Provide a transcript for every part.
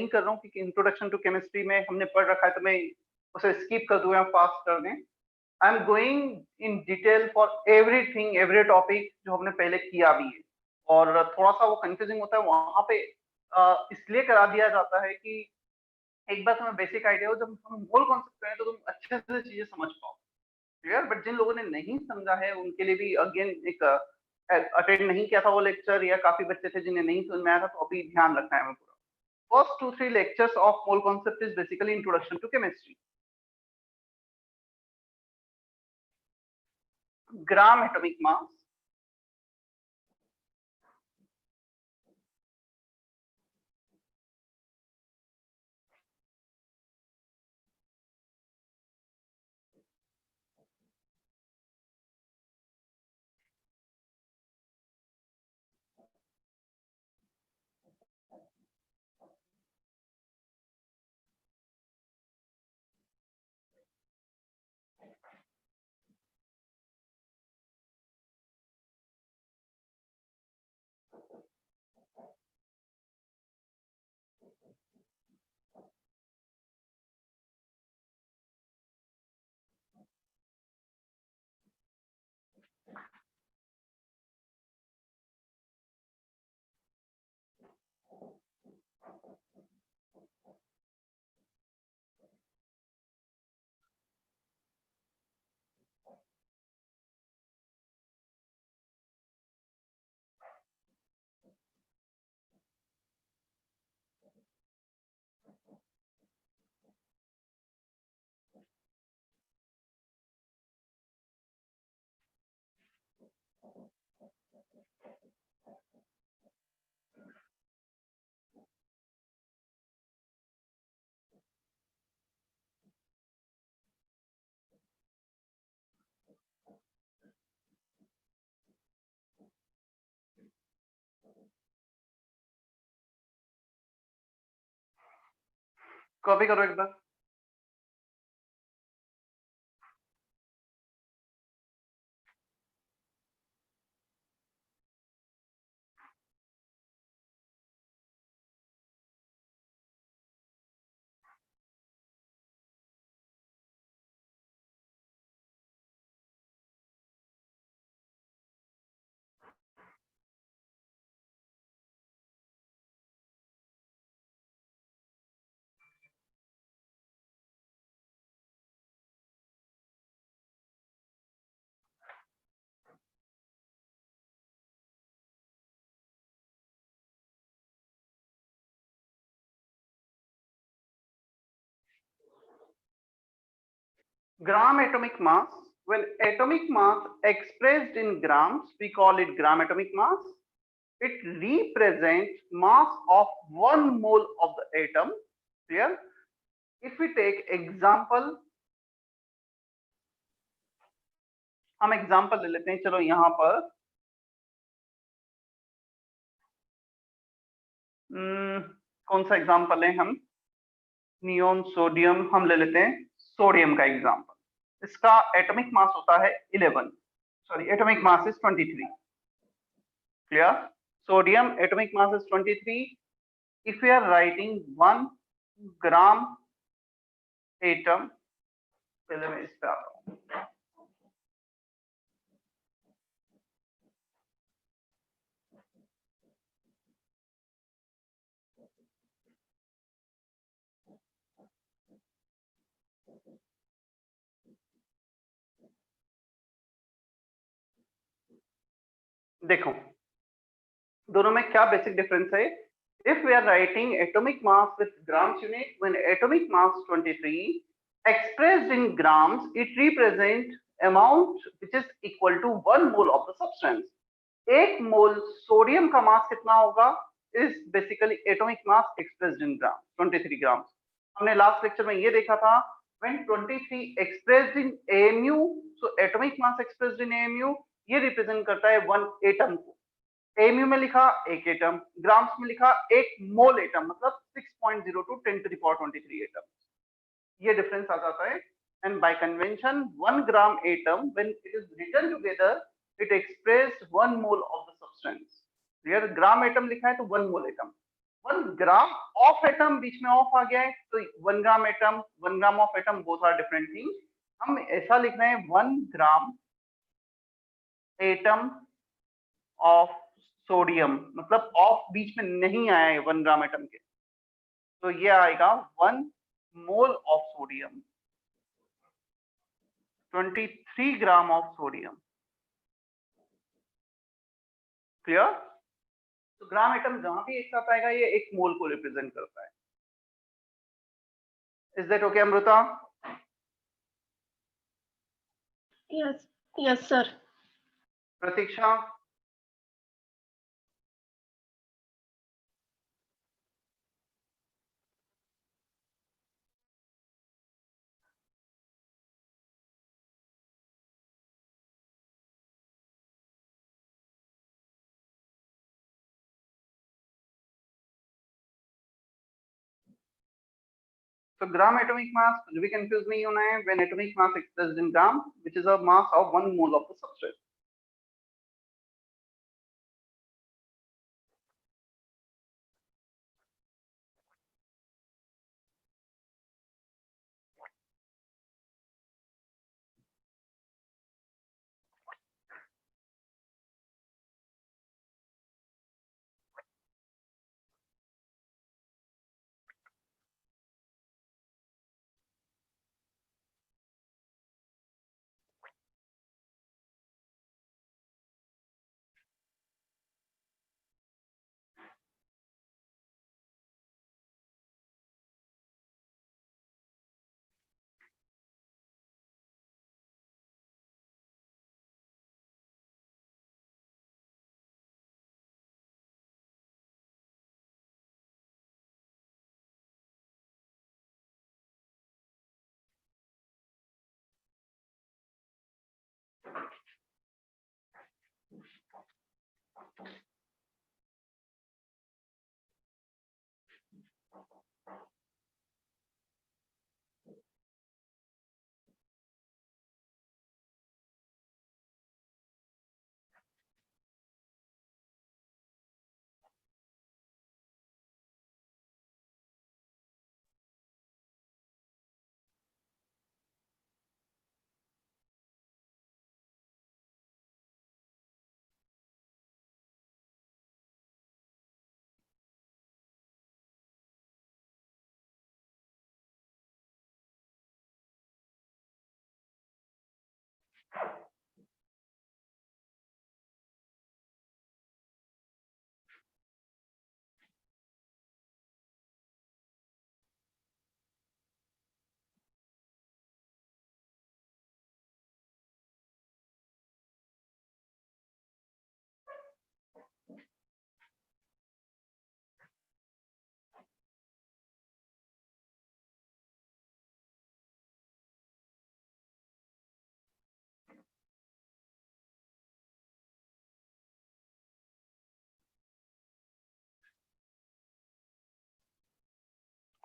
नहीं कर रहा हूँ क्योंकि इंट्रोडक्शन टू केमिस्ट्री में हमने पढ़ रखा है, तो मैं उसे स्किप कर दूं या फास्ट कर दें। I am going in detail for everything, every topic जो हमने पहले किया भी है। और थोड़ा सा वो कंफ्यूजिंग होता है वहां पे, इसलिए करा दिया जाता है कि एक बार तुम्हें बेसिक आइडिया हो, जब हम मोल कॉन्सेप्ट करें तो तुम अच्छे से चीजें समझ पाओ। क्लियर? बट जिन लोगों ने नहीं समझा है उनके लिए भी अगेन एक, अटेंड नहीं किया था वो लेक्चर, या काफी बच्चे थे जिन्हें नहीं समझ में आया था, तो अभी ध्यान रखना है हमें पूरा। First 2-3 lectures of mole concept is basically introduction to chemistry. Gram atomic mass, copy करो एक बार। Gram atomic mass. When atomic mass expressed in grams, we call it gram atomic mass. It represents mass of 1 mole of the atom. Clear? If we take example, हम example ले लेते हैं। चलो यहाँ पर कौन सा एग्जांपल है? हम नियोन सोडियम हम ले लेते हैं। सोडियम का एग्जांपल, इसका एटॉमिक मास होता है 11, sorry atomic mass is 23। Clear? Sodium atomic mass is 23। If you are writing 1 gram atom, पहले मैं इस पे आता हूँ। देखो दोनों में क्या बेसिक डिफरेंस है। if we are writing atomic mass with grams unit, when atomic mass 23 expressed in grams, it represents amount which is equal to 1 mole of the substance. 1 mole sodium का मास कितना होगा? Is basically atomic mass expressed in gram, 23 gram. हमने last lecture में ये देखा था, when 23 expressed in AMU, so atomic mass expressed in AMU, ये represent करता है 1 एटम को। AMU में लिखा 1 एटम, ग्राम्स में लिखा 1 मोल एटम, मतलब 6.02 10 to the power 23 एटम। ये डिफरेंस आ जाता है। And by convention 1 gram atom when it is written together it expressed 1 mole of the substance. Here gram atom लिखा है तो 1 mole atom. 1 gram of atom, बीच में ऑफ आ गया है तो 1 gram atom, 1 gram of atom, both are different thing. हम ऐसा लिख रहे हैं 1 ग्राम एटम ऑफ सोडियम, मतलब ऑफ बीच में नहीं आया है 1 ग्राम एटम के, तो ये आएगा 1 mole of sodium, 23 gram of sodium. Clear? तो ग्राम एटम जहां भी एक साथ आएगा ये 1 मोल को रिप्रेजेंट करता है। Is that okay Amrita? Yes, yes, sir. Pratiksha? So gram atomic mass कुछ भी कंफ्यूज नहीं होना है, when atomic mass expressed in gram, which is a mass of 1 mole of the substrate.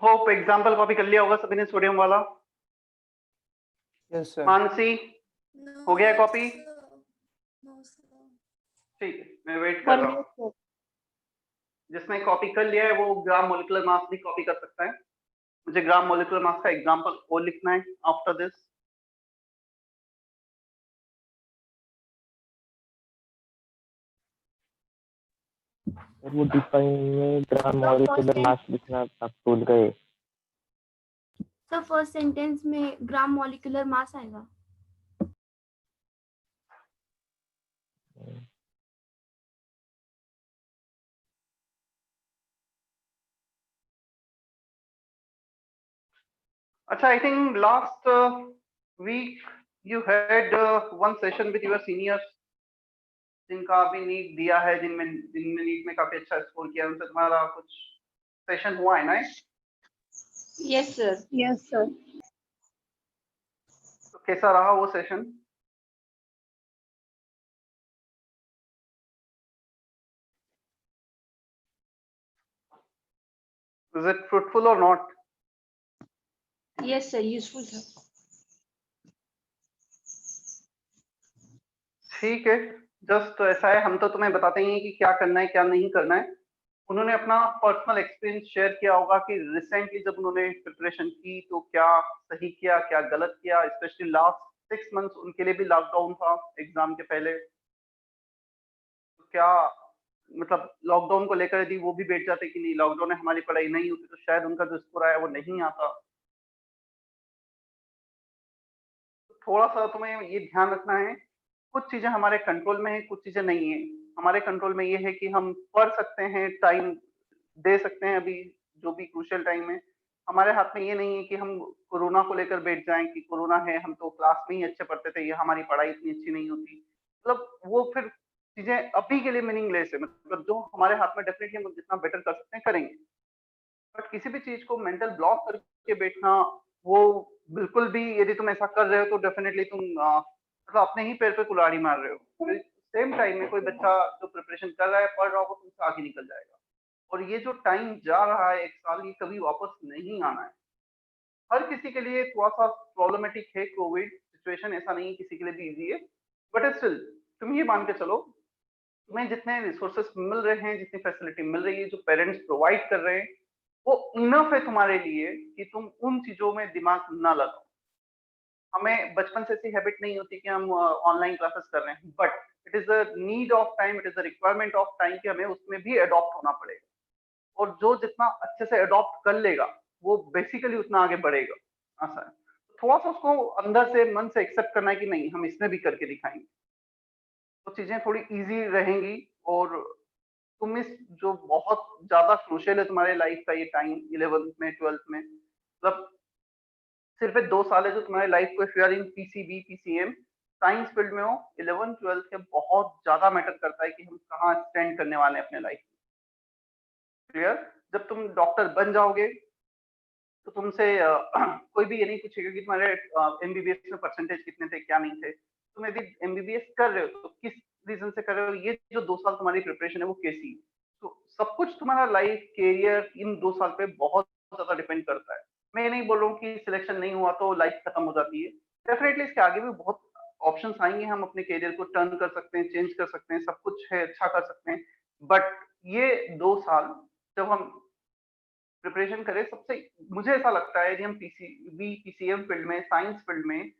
Hope example copy कर लिया होगा सभी ने सोडियम वाला। Yes sir. मानसी हो गया कॉपी? No, sir. ठीक है, मैं वेट कर रहा हूँ। जिसने कॉपी कर लिया है वो ग्राम मोलिकुलर मास भी कॉपी कर सकता है। मुझे ग्राम मोलिकुलर मास का एग्जांपल और लिखना है आफ्टर दिस। वो डिफाइन में ग्राम मॉलिक्यूलर मास लिखना आप भूल गए। सर फर्स्ट सेंटेंस में ग्राम मॉलिक्यूलर मास आएगा। अच्छा, I think last week you had one session with your seniors जिनका अभी नीट दिया है, जिनमें नीट में काफी अच्छा स्कोर किया, उनसे तुम्हारा कुछ सेशन हुआ है ना? Yes, sir. Yes, sir. तो कैसा रहा वो session? Is it fruitful or not? Yes, sir. Useful, sir. ठीक है, जस्ट ऐसा है, हम तो तुम्हें बताते ही हैं कि क्या करना है क्या नहीं करना है। उन्होंने अपना पर्सनल एक्सपीरियंस शेयर किया होगा कि रिसेंटली जब उन्होंने प्रिपरेशन की तो क्या सही किया, क्या गलत किया। स्पेशली लास्ट 6 मंथ्स उनके लिए भी लॉकडाउन था एग्जाम के पहले। तो क्या मतलब लॉकडाउन को लेकर यदि वो भी बैठ जाते कि नहीं लॉकडाउन में हमारी पढ़ाई नहीं होती तो शायद उनका जो स्कोर आया वो नहीं आता। थोड़ा सा तुम्हें ये ध्यान रखना है, कुछ चीजें हमारे कंट्रोल में है, कुछ चीजें नहीं है। हमारे कंट्रोल में ये है कि हम पढ़ सकते हैं, टाइम दे सकते हैं। अभी जो भी क्रूशियल टाइम है हमारे हाथ में ये नहीं है कि हम कोरोना को लेकर बैठ जाएं कि कोरोना है, हम तो क्लास में ही अच्छे पढ़ते थे, ये हमारी पढ़ाई इतनी अच्छी नहीं होती। मतलब वो फिर चीजें अभी के लिए मीनिंगलेस है। मतलब जो हमारे हाथ में डेफिनेटली हम जितना बेटर कर सकते हैं करेंगे, बट किसी भी चीज को मेंटल ब्लॉक करके बैठना वो बिल्कुल भी, यदि तुम ऐसा कर रहे हो तो डेफिनेटली तुम मतलब अपने ही पैर पे कुल्हाड़ी मार रहे हो। सेम टाइम में कोई बच्चा जो प्रिपरेशन कर रहा है, पढ़ रहा हो, वो तुमसे आगे निकल जाएगा। और ये जो टाइम जा रहा है 1 साल, ये कभी वापस नहीं आना है। हर किसी के लिए थोड़ा सा प्रॉब्लमेटिक है कोविड सिचुएशन, ऐसा नहीं है किसी के लिए भी इजी है। बट स्टिल तुम ये मान के चलो, तुम्हें जितने रिसोर्सेस मिल रहे हैं, जितनी फैसिलिटी मिल रही है, जो पेरेंट्स प्रोवाइड कर रहे हैं, वो इनफ है तुम्हारे लिए कि तुम उन चीजों में दिमाग ना लगाओ। हमें बचपन से ऐसी हैबिट नहीं होती कि हम ऑनलाइन क्लासेस कर रहे हैं, but it is the need of time, it is the requirement of time कि हमें उसमें भी अडॉप्ट होना पड़ेगा। और जो जितना अच्छे से अडॉप्ट कर लेगा वो बेसिकली उतना आगे बढ़ेगा। ऐसा है। थोड़ा सा उसको अंदर से मन से एक्सेप्ट करना है कि नहीं हम इसमें भी करके दिखाएंगे, तो चीजें थोड़ी इजी रहेंगी। और तुम इस जो बहुत ज्यादा क्रूशियल है तुम्हारे लाइफ का ये टाइम 11th में 12th में, मतलब सिर्फ 2 साल है जो तुम्हारी लाइफ को, if you are in PCB PCM science field में हो, 11th 12th के बहुत ज्यादा मैटर करता है कि हम कहाँ स्टैंड करने वाले हैं अपने लाइफ में। क्लियर? जब तुम डॉक्टर बन जाओगे तो तुमसे कोई भी ये नहीं पूछेगा कि तुम्हारे एमबीबीएस में परसेंटेज कितने थे, क्या नहीं थे। तुम यदि एमबीबीएस कर रहे हो तो किस रीजन से कर रहे हो, ये जो 2 साल तुम्हारी प्रिपरेशन है वो कैसी है। तो सब कुछ तुम्हारा लाइफ कैरियर इन 2 साल पे बहुत ज्यादा डिपेंड करता है। मैं ये नहीं बोल रहा हूँ कि सिलेक्शन नहीं हुआ तो लाइफ खत्म हो जाती है। डेफिनेटली इसके आगे भी बहुत ऑप्शंस आएंगे, हम अपने कैरियर को टर्न कर सकते हैं, चेंज कर सकते हैं, सब कुछ है अच्छा कर सकते हैं। बट ये 2 साल जब हम प्रिपरेशन करें, सबसे मुझे ऐसा लगता है कि हम पीसीबी पीसीएम फील्ड में, साइंस फील्ड में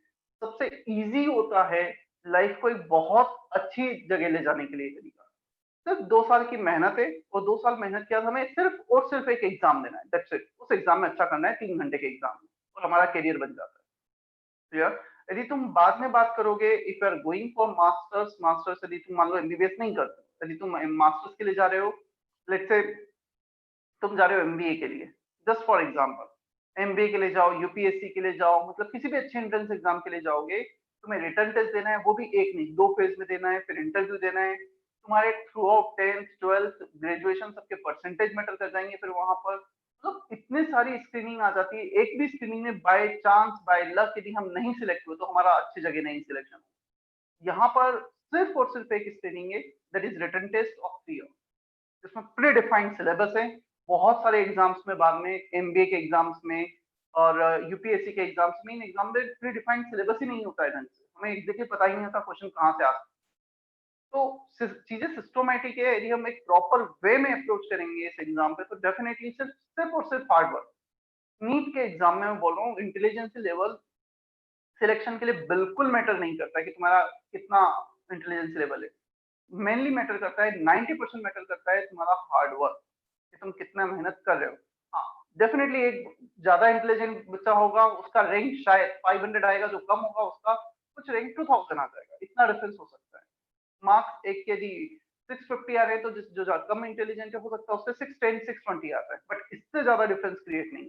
सबसे इजी होता है लाइफ को एक बहुत अच्छी जगह ले जाने के लिए तरीका। सिर्फ 2 साल की मेहनत है, और 2 साल मेहनत के बाद हमें सिर्फ और सिर्फ एक एग्जाम देना है, दैट्स इट। उस एग्जाम में अच्छा करना है, 3 घंटे के एग्जाम में, और हमारा करियर बन जाता है। क्लियर? यदि तुम बाद में बात करोगे, if you are going for masters, masters यदि तुम मान लो एमबीबीएस नहीं करते, यदि तुम मास्टर्स के लिए जा रहे हो, लेट्स से तुम जा रहे हो एमबीए के लिए, जस्ट फॉर एग्जांपल एमबीए के लिए जाओ, यूपीएससी के लिए जाओ, मतलब किसी भी अच्छे एंट्रेंस एग्जाम के लिए जाओगे, तुम्हें रिटर्न टेस्ट देना है, वो भी एक नहीं 2 फेज में देना है, फिर इंटरव्यू देना है। तुम्हारे through out 10th 12th graduation सबके परसेंटेज मैटर कर जाएंगे फिर वहां पर। मतलब इतनी सारी स्क्रीनिंग आ जाती है, एक भी स्क्रीनिंग में बाय चांस बाय लक यदि हम नहीं सिलेक्ट हुए तो हमारा अच्छी जगह नहीं सिलेक्शन। यहाँ पर सिर्फ और सिर्फ एक स्क्रीनिंग है, that is written test of 3 year, जिसमें प्री डिफाइंड सिलेबस है। बहुत सारे एग्जाम्स में बाद में, एमबीए के एग्जाम्स में और यूपीएससी के एग्जाम्स में, इन एग्जाम में प्री डिफाइंड सिलेबस ही नहीं होता है ढंग से, हमें एग्जैक्टली पता ही नहीं होता क्वेश्चन कहाँ से आता है। तो चीजें सिस्टमैटिक है, यदि हम एक प्रॉपर वे में अप्रोच करेंगे इस एग्जाम पे तो डेफिनेटली सिर्फ सिर्फ और सिर्फ हार्ड वर्क। नीट के एग्जाम में मैं बोल रहा हूँ, इंटेलिजेंस लेवल सिलेक्शन के लिए बिल्कुल मैटर नहीं करता है कि तुम्हारा कितना इंटेलिजेंस लेवल है। मेनली मैटर करता है, 90% मैटर करता है तुम्हारा हार्ड वर्क, कि तुम कितना मेहनत कर रहे हो। हाँ, डेफिनेटली एक ज्यादा इंटेलिजेंट बच्चा होगा, उसका रैंक शायद 500 आएगा, जो कम होगा उसका कुछ रैंक 2000 आ जाएगा, इतना डिफरेंस हो सकता है। मार्क्स एक यदि 650 आ रहे हैं तो जो कम इंटेलिजेंट हो सकता है उससे 610 620 आता है, बट इससे ज्यादा डिफरेंस क्रिएट नहीं।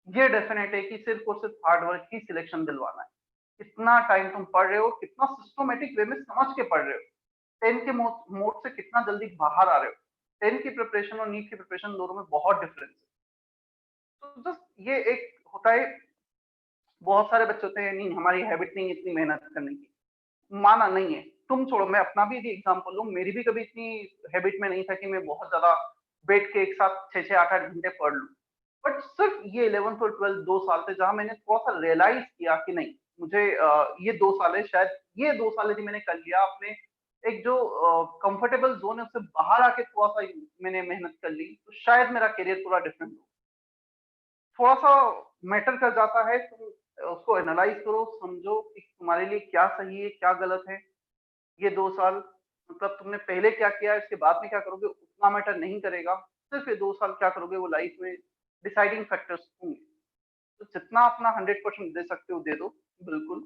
ये डेफिनेट है कि सिर्फ और सिर्फ हार्ड वर्क ही सिलेक्शन दिलवाना है। कितना टाइम तुम पढ़ रहे हो, कितना सिस्टमेटिक वे में समझ के पढ़ रहे हो, 10 के मोड से कितना जल्दी बाहर आ रहे हो। 10 की प्रिपरेशन और नीट की प्रिपरेशन दोनों में बहुत डिफरेंस है। तो जस्ट ये एक होता है, बहुत सारे बच्चे होते हैं नहीं हमारी हैबिट नहीं इतनी मेहनत करने की, माना नहीं है, तुम छोड़ो, मैं अपना भी यदि एग्जाम्पल लूं, मेरी भी कभी इतनी हैबिट में नहीं था कि मैं बहुत ज्यादा बैठ के एक साथ 6-6 8-8 घंटे पढ़ लूं। बट सिर्फ ये 11th और 12th 2 साल थे जहां मैंने थोड़ा सा रियलाइज किया कि नहीं मुझे ये 2 साल है, शायद ये 2 साल यदि मैंने कर लिया अपने एक जो कंफर्टेबल जोन है उससे बाहर आके थोड़ा सा मैंने मेहनत कर ली, तो शायद मेरा करियर थोड़ा डिफरेंट हो। थोड़ा सा मैटर कर जाता है, तुम उसको एनालाइज करो, समझो कि तुम्हारे लिए क्या सही है, क्या गलत है। ये 2 साल मतलब तुमने पहले क्या किया, इसके बाद में क्या करोगे, उतना मैटर नहीं करेगा। सिर्फ ये 2 साल क्या करोगे वो लाइफ में डिसाइडिंग फैक्टर्स होंगे। तो जितना अपना 100% दे सकते हो दे दो, बिल्कुल।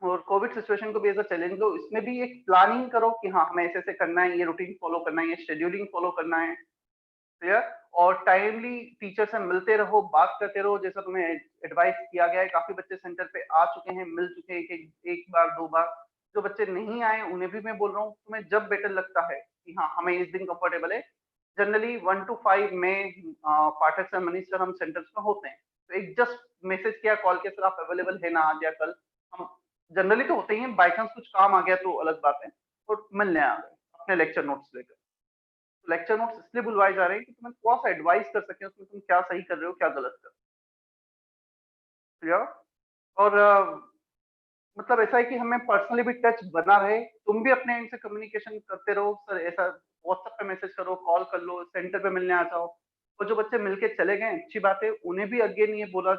और कोविड सिचुएशन को भी एज अ चैलेंज लो, इसमें भी एक प्लानिंग करो कि हाँ हमें ऐसे ऐसे करना है, ये रूटीन फॉलो करना है, ये शेड्यूलिंग फॉलो करना है, क्लियर। और टाइमली टीचर से मिलते रहो, बात करते रहो, जैसा तुम्हें एडवाइस किया गया है। काफी बच्चे सेंटर पे आ चुके हैं, मिल चुके हैं एक बार 2 बार। जो बच्चे नहीं आए उन्हें भी मैं बोल रहा हूँ, तुम्हें जब बेटर लगता है कि हाँ हमें इस दिन कंफर्टेबल है, जनरली 1 to 5 में पाठक सर, मनीष सर हम सेंटर्स में होते हैं। तो एक जस्ट मैसेज किया, कॉल किया, सर आप अवेलेबल है ना आज या कल। हम जनरली तो होते ही हैं, बाई चांस कुछ काम आ गया तो अलग बात है, और मिलने आ गए अपने लेक्चर नोट्स लेकर। लेक्चर नोट्स इसलिए बुलवाए जा रहे हैं कि तुम्हें थोड़ा सा एडवाइस कर सकें उसमें, तुम क्या सही कर रहे हो, क्या गलत कर रहे हो। और मतलब ऐसा है कि हमें पर्सनली भी टच बना रहे, तुम भी अपने एंड से कम्युनिकेशन करते रहो। सर ऐसा व्हाट्सएप पे मैसेज करो, कॉल कर लो, सेंटर पे मिलने आ जाओ। और जो बच्चे मिलके चले गए अच्छी बात है, उन्हें भी अगेन ये बोला,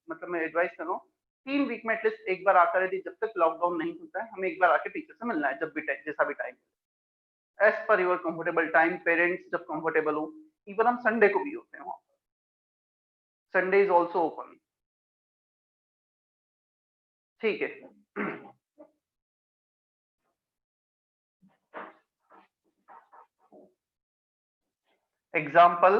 मतलब मैं एडवाइस कर रहा हूँ, 3 वीक में एटलीस्ट एक बार आकर, यदि जब तक लॉकडाउन नहीं खुलता है, हमें एक बार आके टीचर से मिलना है, जब भी टाइम, जैसा भी time, as per your comfortable time. Parents जब कंफर्टेबल हो, इवन हम संडे को भी होते हैं वहाँ, संडे इज ऑल्सो ओपन, ठीक है। एग्जाम्पल,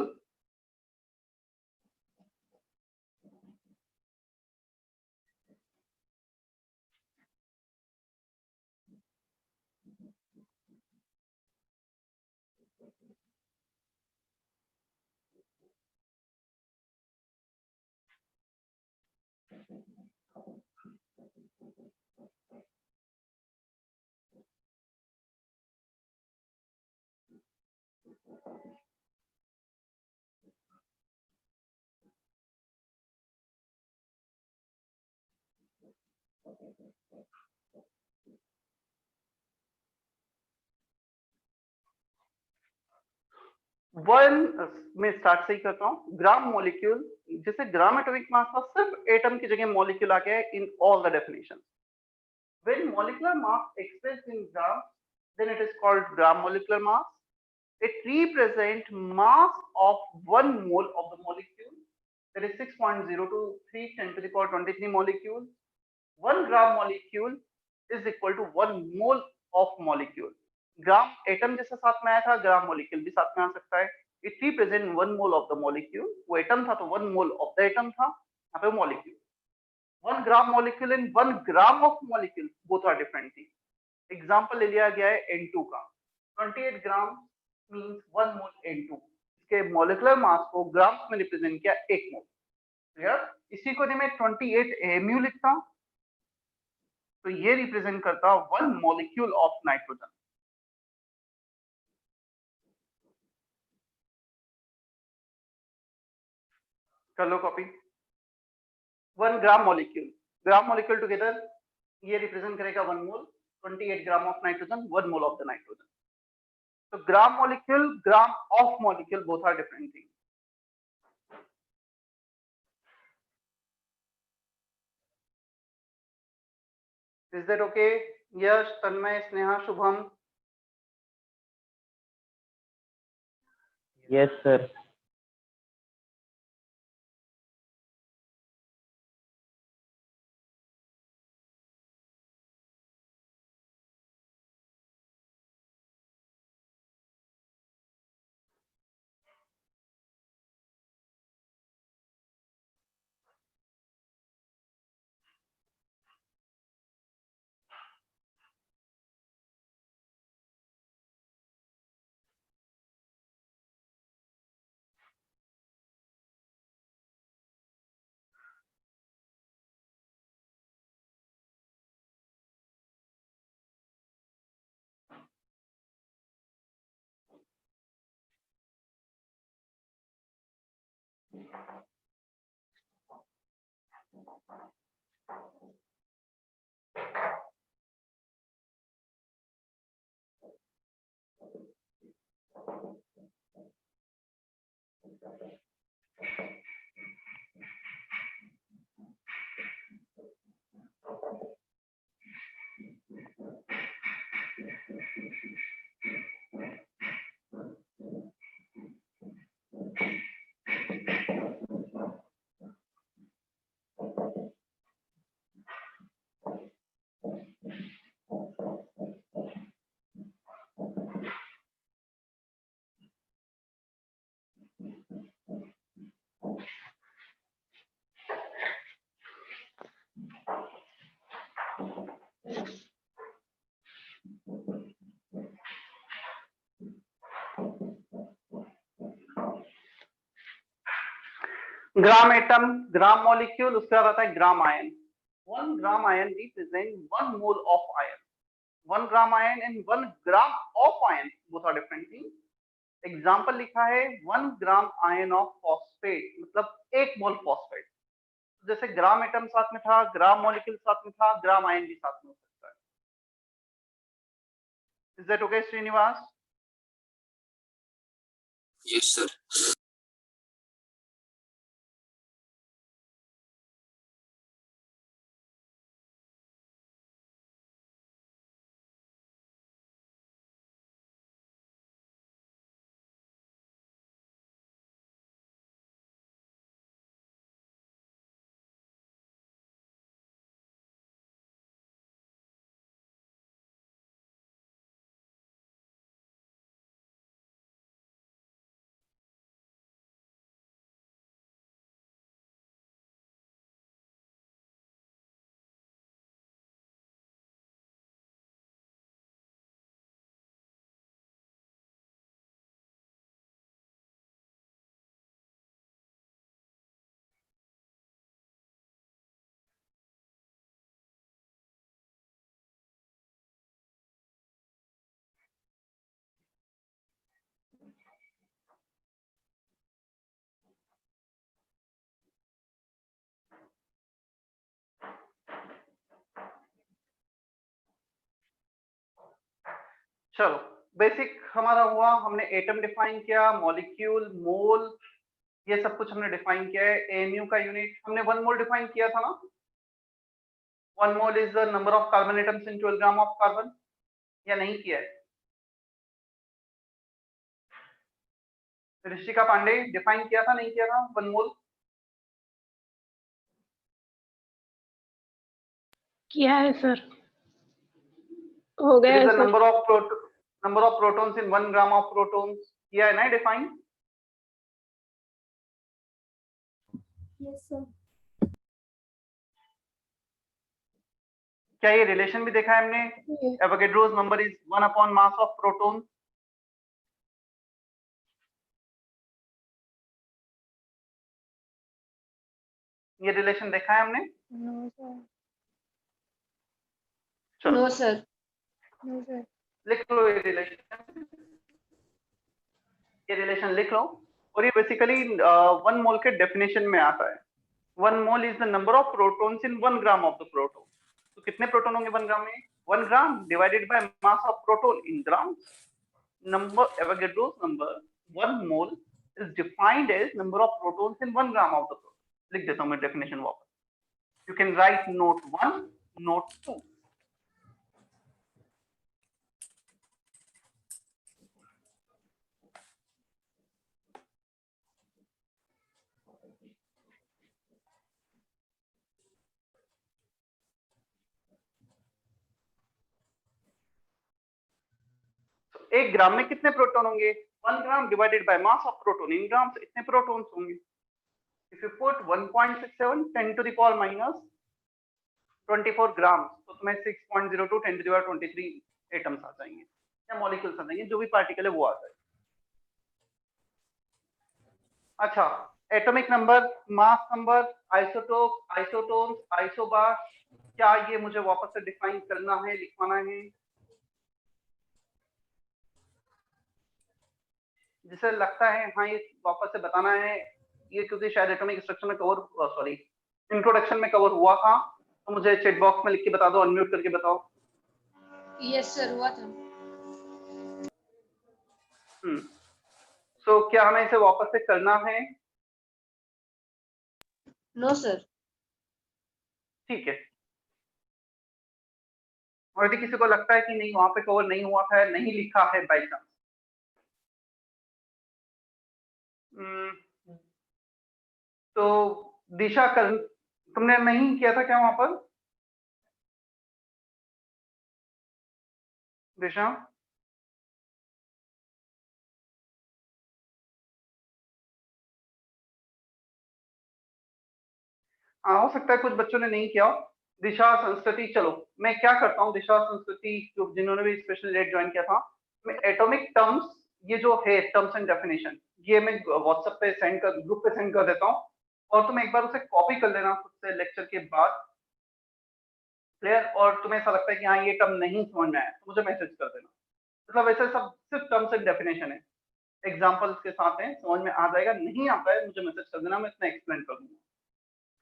वन में स्टार्ट से ही करता हूँ। ग्राम मॉलिक्यूल, जैसे ग्राम एटॉमिक मास था, सिर्फ एटम की जगह मॉलिक्यूल आ गया है in all the definition. When molecular mass expressed in grams, then it is called gram molecular mass. It represents mass of 1 mole of the molecule, that is 6.023 10 to the power 23 molecules. 1 gram molecule is equal to 1 mole of molecule. Gram atom जैसे साथ में आया था, gram molecule भी साथ में आ सकता है। It represent 1 mole of the molecule. वो एटम था तो 1 मोल ऑफ द एटम था, यहाँ पे molecule. 1 gram molecule and 1 gram of molecule, both are different thing. Example ले लिया गया है N2 का, 28 ग्राम मींस 1 मोल N2। इसके मॉलिक्यूलर मास को ग्राम्स में रिप्रेजेंट किया 1 मोल, क्लियर। इसी को मैं 28 AMU लिखता, तो ये रिप्रेजेंट करता 1 मॉलिक्यूल ऑफ नाइट्रोजन। कर लो कॉपी। 1 ग्राम मॉलिक्यूल टुगेदर, ये रिप्रेजेंट करेगा 1 mole. 28 gram of nitrogen, 1 mole of the nitrogen. तो gram molecule, gram of molecule, both are different thing. Is that okay? Yash, Tanmay, Sneha, Shubham? Yes, sir. Gram atom, gram molecule, उसके बाद आता है gram ion. 1 gram iron represent 1 mole of iron. 1 gram iron and 1 gram of iron, both are different things. Example लिखा है 1 ग्राम ion of phosphate, मतलब 1 मोल phosphate. जैसे gram atom साथ में था, ग्राम मॉलिक्यूल साथ में था, ग्राम आयन भी साथ में हो सकता है। Is that okay Srinivas? Yes sir. चलो बेसिक हमारा हुआ, हमने एटम डिफाइन किया, मॉलिक्यूल, मोल, ये सब कुछ हमने डिफाइन किया है। एएमयू का यूनिट हमने 1 मोल डिफाइन किया था ना। 1 mole is the number of carbon atoms in 12 gram of carbon, या नहीं किया है? ऋषिका पांडे डिफाइन किया था, नहीं किया था 1 मोल? किया है सर, हो गया है sir. Number of protons in 1 gram of protons, किया है ना डिफाइन? Yes sir. क्या ये रिलेशन भी देखा है हमने? Avogadro's number is 1 upon mass of proton. ये रिलेशन देखा है हमने? No sir. चलो नो सर। No sir. लिख लो ये रिलेशन लिख लो। और ये बेसिकली 1 मोल के डेफिनेशन में आता है। 1 mole is the number of protons in 1 gram of the proton. तो कितने प्रोटॉन होंगे 1 ग्राम में? 1 gram divided by mass of proton in gram. Number Avogadro's number 1 mole is defined as number of protons in 1 gram of the proton. लिख देता हूं मैं definition वापस। You can write note 1, note 2. तो 1 ग्राम में कितने प्रोटॉन होंगे? 1 gram divided by mass of proton in gram से इतने प्रोटॉन्स होंगे। If you put 1.67 10 to the power minus 24 ग्राम, तो तुम्हें 6.02 10 to the power 23 एटम्स आ जाएंगे या मॉलिक्यूल्स आ जाएंगे, जो भी पार्टिकल है वो आ जाएगा। अच्छा, atomic number, mass number, isotope, isotones, isobar, क्या ये मुझे वापस से डिफाइन करना है, लिखवाना है? जिसे लगता है हाँ ये वापस से बताना है, ये क्योंकि शायद एटॉमिक स्ट्रक्चर में कवर, सॉरी इंट्रोडक्शन में कवर हुआ था, तो मुझे चैट बॉक्स में लिख के बता दो, अनम्यूट करके बताओ। यस सर, हुआ था। सो क्या हमें इसे वापस से करना है? No sir. ठीक है। और यदि किसी को लगता है कि नहीं वहां पे कवर नहीं हुआ था, नहीं लिखा है बाई चांस, तो दिशा कर, तुमने नहीं किया था क्या वहां पर? दिशा हाँ, हो सकता है कुछ बच्चों ने नहीं किया। दिशा, संस्कृति, चलो मैं क्या करता हूँ, दिशा, संस्कृति, जो जिन्होंने भी स्पेशल लेट ज्वाइन किया था, मैं एटॉमिक टर्म्स, ये जो है टर्म्स एंड डेफिनेशन, ये मैं व्हाट्सएप पे सेंड कर, ग्रुप पे सेंड कर देता हूँ, और तुम एक बार उसे कॉपी कर लेना खुद से लेक्चर के बाद, क्लियर। और तुम्हें ऐसा लगता है कि हाँ ये टर्म नहीं समझ में आया तो मुझे मैसेज कर देना। मतलब ऐसे सब सिर्फ टर्म्स एंड डेफिनेशन है, एग्जांपल्स के साथ है, समझ में आ जाएगा। नहीं आता है मुझे मैसेज कर देना, मैं इतना एक्सप्लेन कर दूंगा,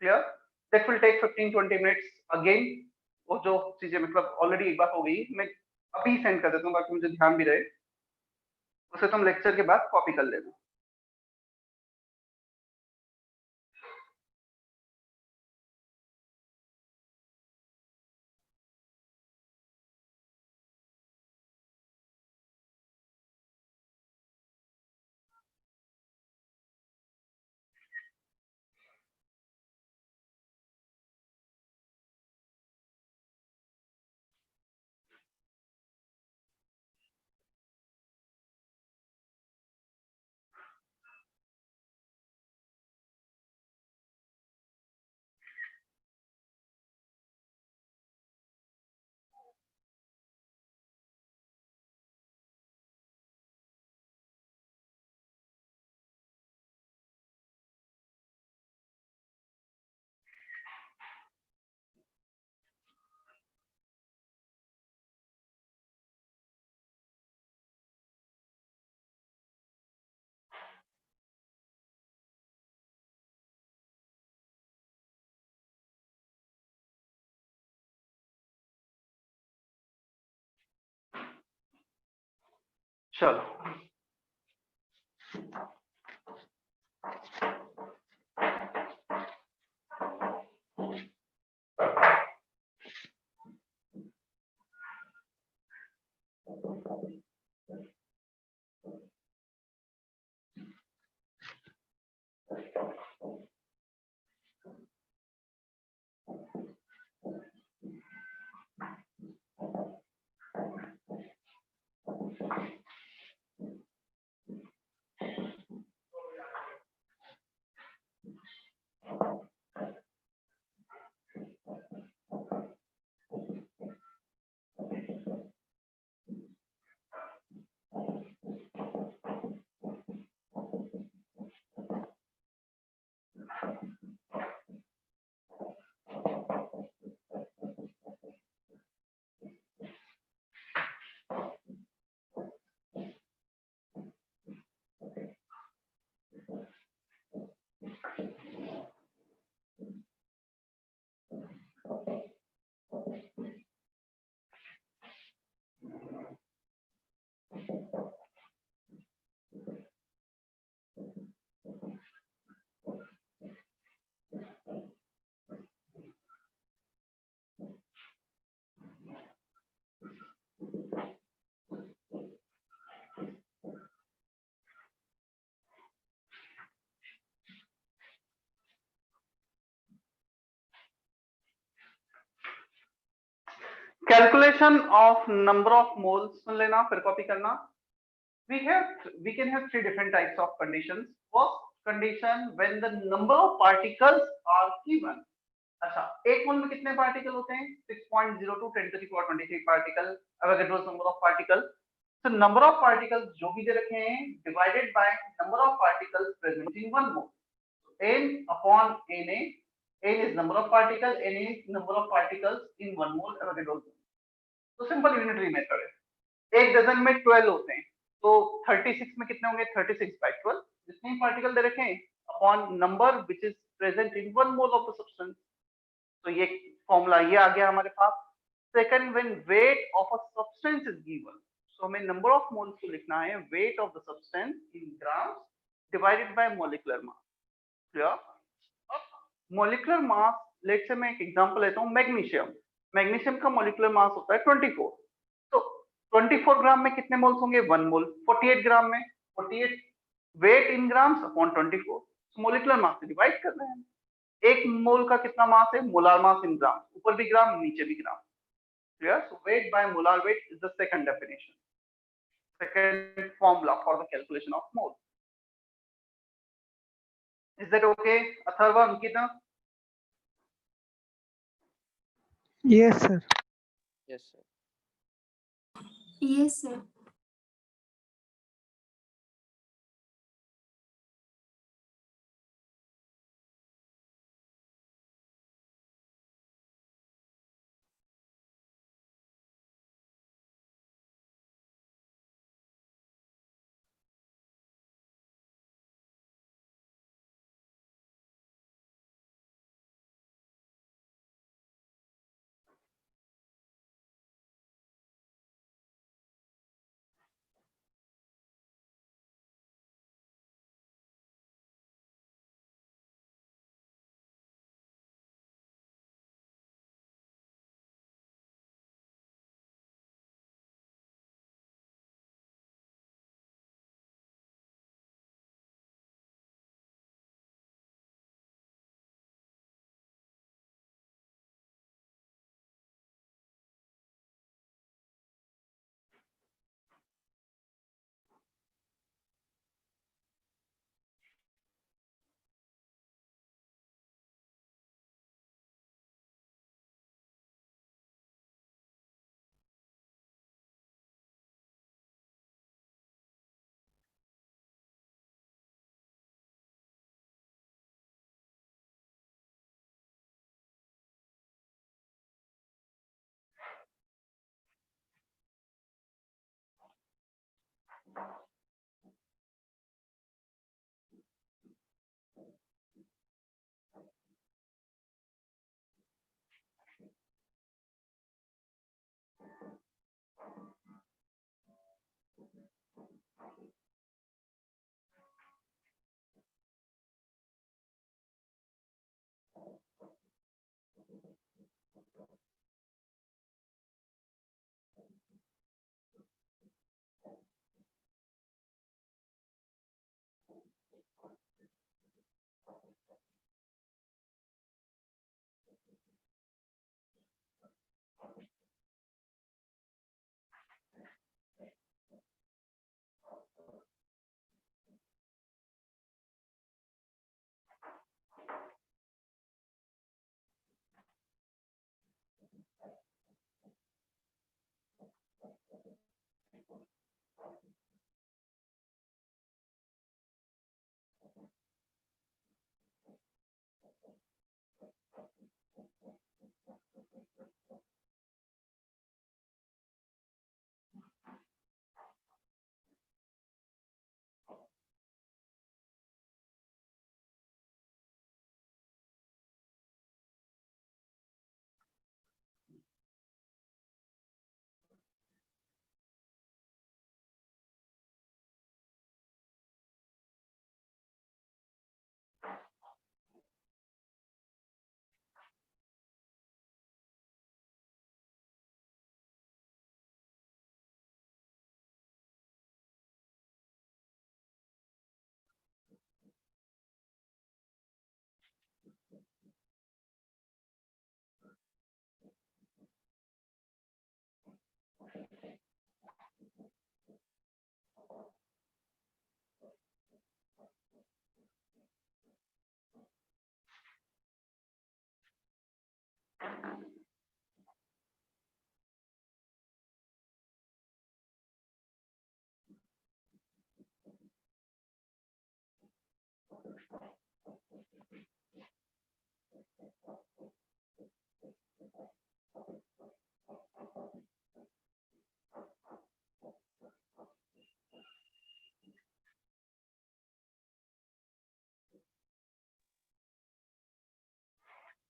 clear. That will take 15-20 minutes again. वो जो चीजें मतलब ऑलरेडी एक बार हो गई, मैं अभी सेंड कर देता हूँ ताकि मुझे ध्यान भी रहे। उसे तुम लेक्चर के बाद कॉपी कर लेना। चलो calculation of number of moles सुन लेना फिर कॉपी करना। we can have three different types of conditions. First condition, when the number of particles are given. अच्छा, एक मोल में कितने पार्टिकल होते हैं? 6.02 10 to the power 23 particle, Avogadro's number of particles. So number of particles जो भी दे रखे हैं divided by number of particles present in one mole. N upon Na, N is number of particles, Na is number of particles in one mole Avogadro's. तो simple unitary method है। एक dozen में 12 होते हैं तो 36 में कितने होंगे? 36 by 12 जितने पार्टिकल दे रखे हैं upon number which is present in one mole of the substance. तो ये फॉर्मूला ये आ गया हमारे पास। Second, when weight of a substance is given, so हमें नंबर ऑफ मोल्स को लिखना है weight of the substance in grams divided by molecular mass. Clear? अब मॉलिक्यूलर मास, लेट्स से मैं एक एग्जांपल लेता हूं, मैग्नीशियम। मैग्नीशियम का मॉलिक्यूलर मास होता है 24। तो 24 ग्राम में कितने मोल्स होंगे? 1 मोल। 48 ग्राम में 48 weight in grams upon 24, molecular mass से डिवाइड कर रहे हैं। एक मोल का कितना मास है? मोलार मास इन ग्राम, ऊपर भी ग्राम नीचे भी gram. Clear? So weight by molar weight is the second definition, second formula for the calculation of mole. Is that okay Atharva, Ankita? Yes, sir. Yes, sir. Yes, sir.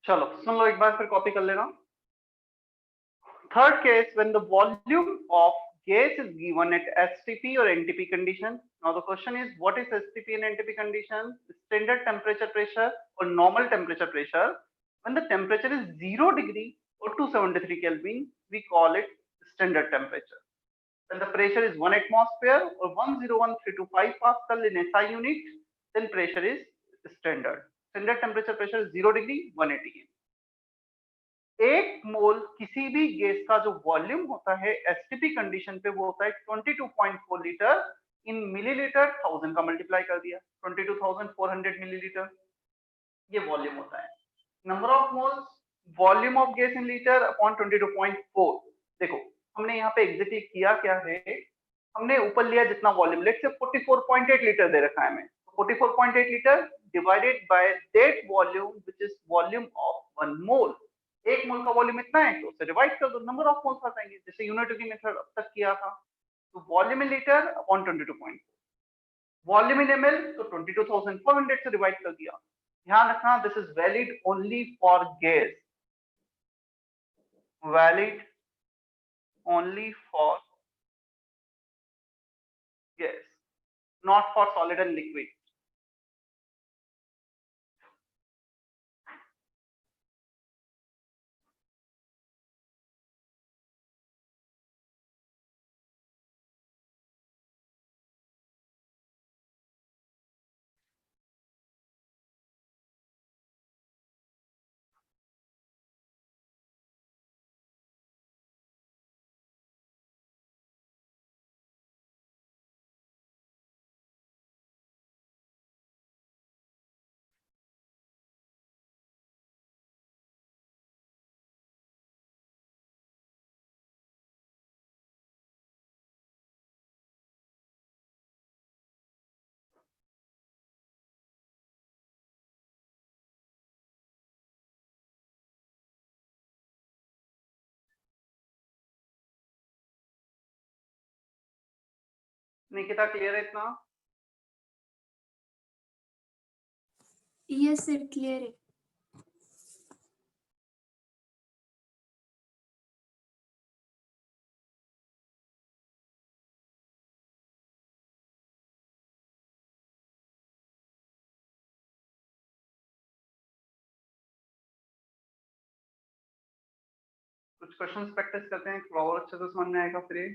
चलो सुन लो एक बार, फिर कॉपी कर लेना। Third case, when the volume of gas is given at STP or NTP condition. Now the question is, what is STP and NTP condition? Standard temperature pressure or normal temperature pressure. When the temperature is 0 degree or 273 Kelvin, we call it standard temperature. When the pressure is 1 atmosphere or 101325 Pascal in SI unit, then pressure is standard. Standard temperature pressure is 0 degree, 180. एक मोल किसी भी gas का जो volume होता है STP condition पे वो होता है 22.4 लीटर इन मिलीलीटर, 1000 का मल्टीप्लाई कर दिया 22,400 मिलीलीटर, ये वॉल्यूम होता है। Number of moles, volume of gas in litre upon 22.4। देखो हमने यहाँ पे एग्जैक्टली किया क्या है, हमने ऊपर लिया जितना वॉल्यूम, लेट्स से 44.8 लीटर दे रखा है हमें, 44.8 litre divided by that volume which is volume of 1 मोल। एक मोल का वॉल्यूम इतना है तो उसे डिवाइड कर दो, नंबर ऑफ मोल्स आ जाएंगे, जैसे यूनिटी मेथड अब तक किया था। तो volume in litre upon 22.4, volume in ML तो 22,400 से डिवाइड कर दिया। ध्यान रखना, this is valid only for gas, valid only for gas, not for solid and liquid. Nikita clear है इतना? यस सर क्लियर है। कुछ क्वेश्चंस प्रैक्टिस करते हैं, थोड़ा और अच्छे से समझ में आएगा फिर ये।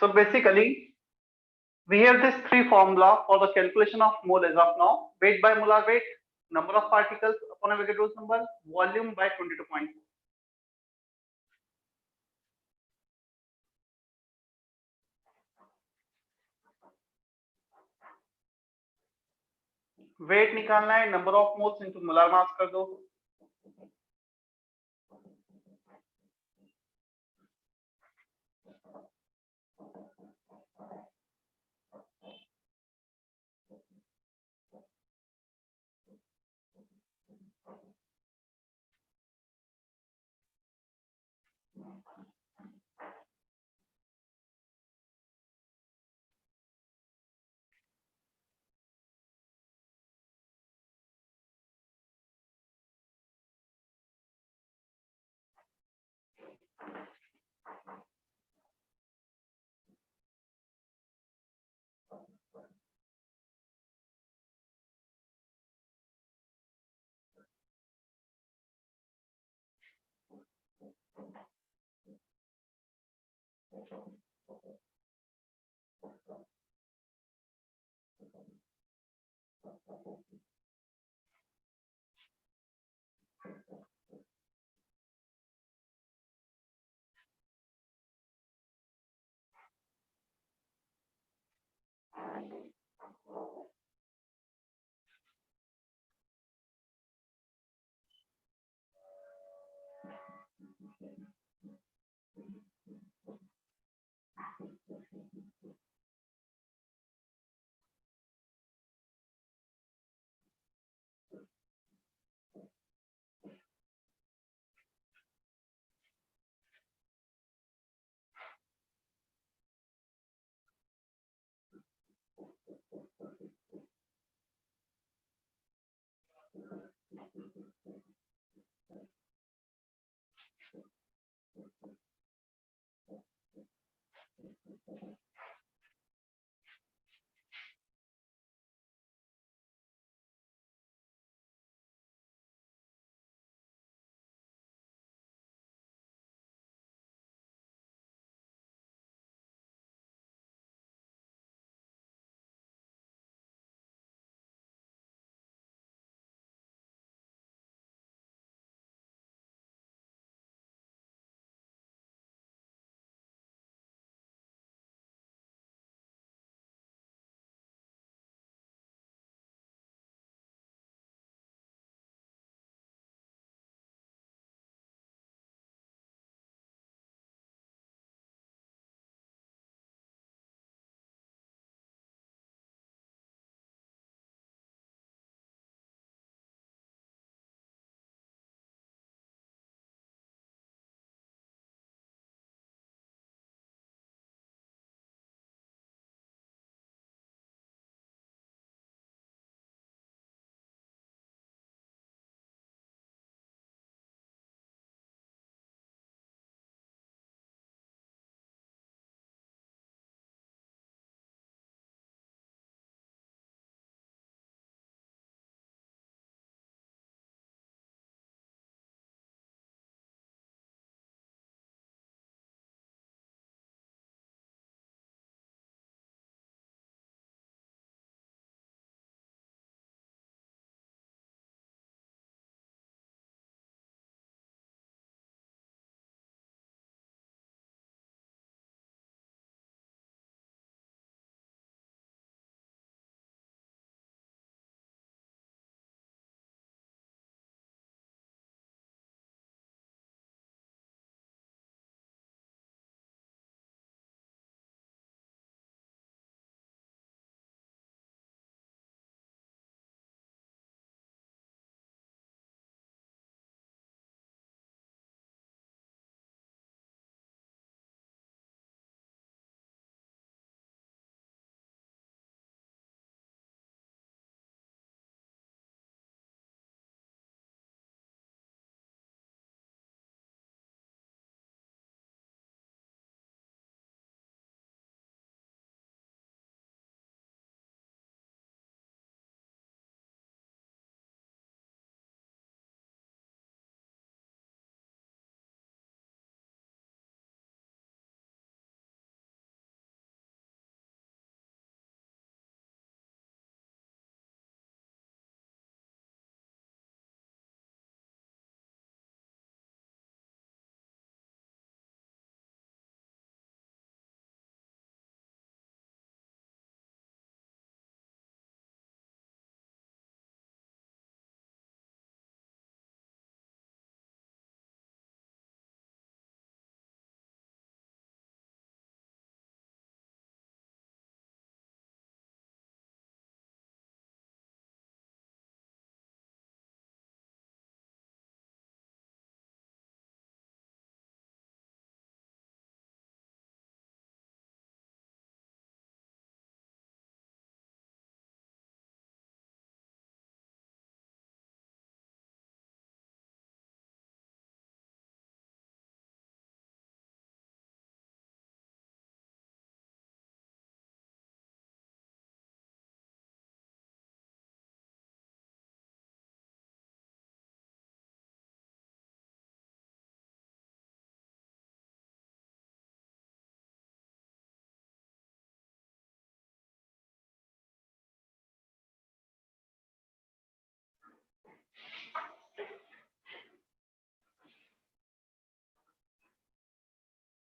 So basically, we have this three formula for the calculation of mole as of now: weight by molar weight, number of particles upon Avogadro's number, volume by 22.4. Wait निकालना है, number of moles into molar mass कर दो।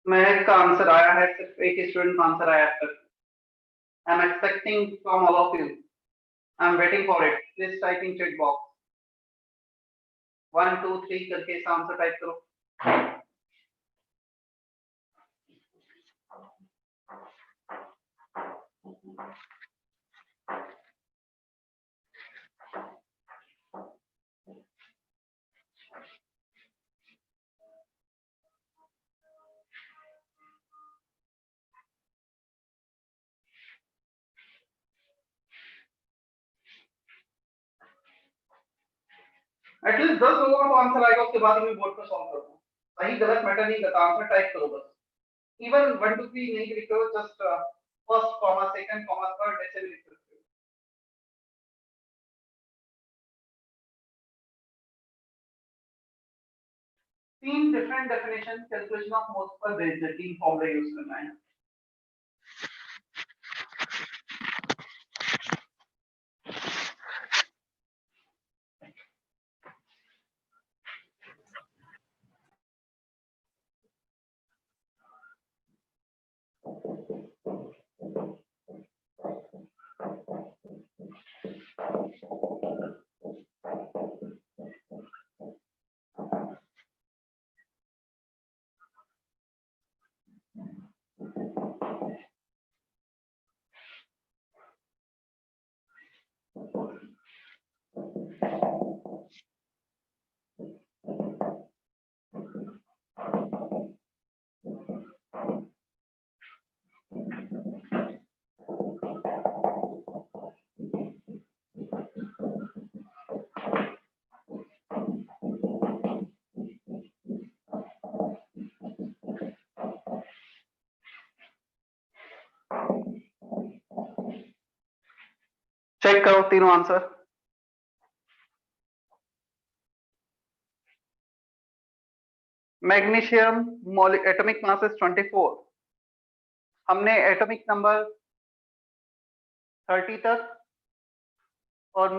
महक का answer आया है, सिर्फ एक student का आंसर आया है। I am expecting from all of you, I am waiting for it. Please type in chat box 1 2 3 करके इस आंसर टाइप करो। एटलीस्ट 10 लोगों का तो आंसर आएगा, उसके बाद मैं बोर्ड पर सॉल्व करूंगा। सही गलत मैटर नहीं करता, आंसर टाइप करो बस। इवन 1 2 3 नहीं लिखो, just first comma second comma third ऐसे भी लिख सकते हो। तीन different definition calculation of moles per based है, तीन फॉर्मूला यूज करना है। चेक करो तीनों answer. Magnesium atomic mass is 24। हमने एटॉमिक नंबर 30 तक और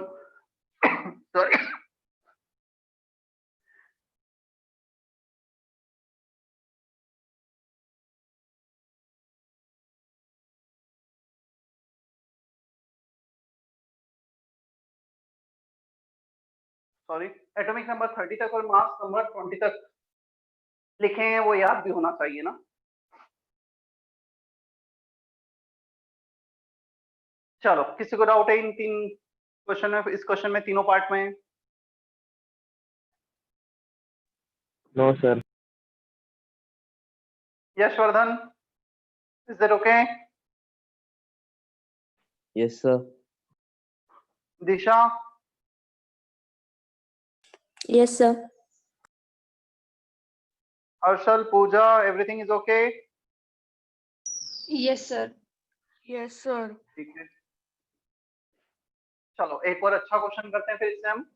सॉरी एटॉमिक नंबर 30 तक और मास नंबर 20 तक लिखे हैं, वो याद भी होना चाहिए ना। चलो, किसी को डाउट है इन तीन क्वेश्चन में, इस क्वेश्चन में तीनों पार्ट में? No sir. Yashvardhan, is that okay? Yes sir. Disha? Yes, sir. Harshal, Pooja, everything is okay? Yes, sir. Yes, sir. ठीक है, चलो एक और अच्छा क्वेश्चन करते हैं फिर इससे हम।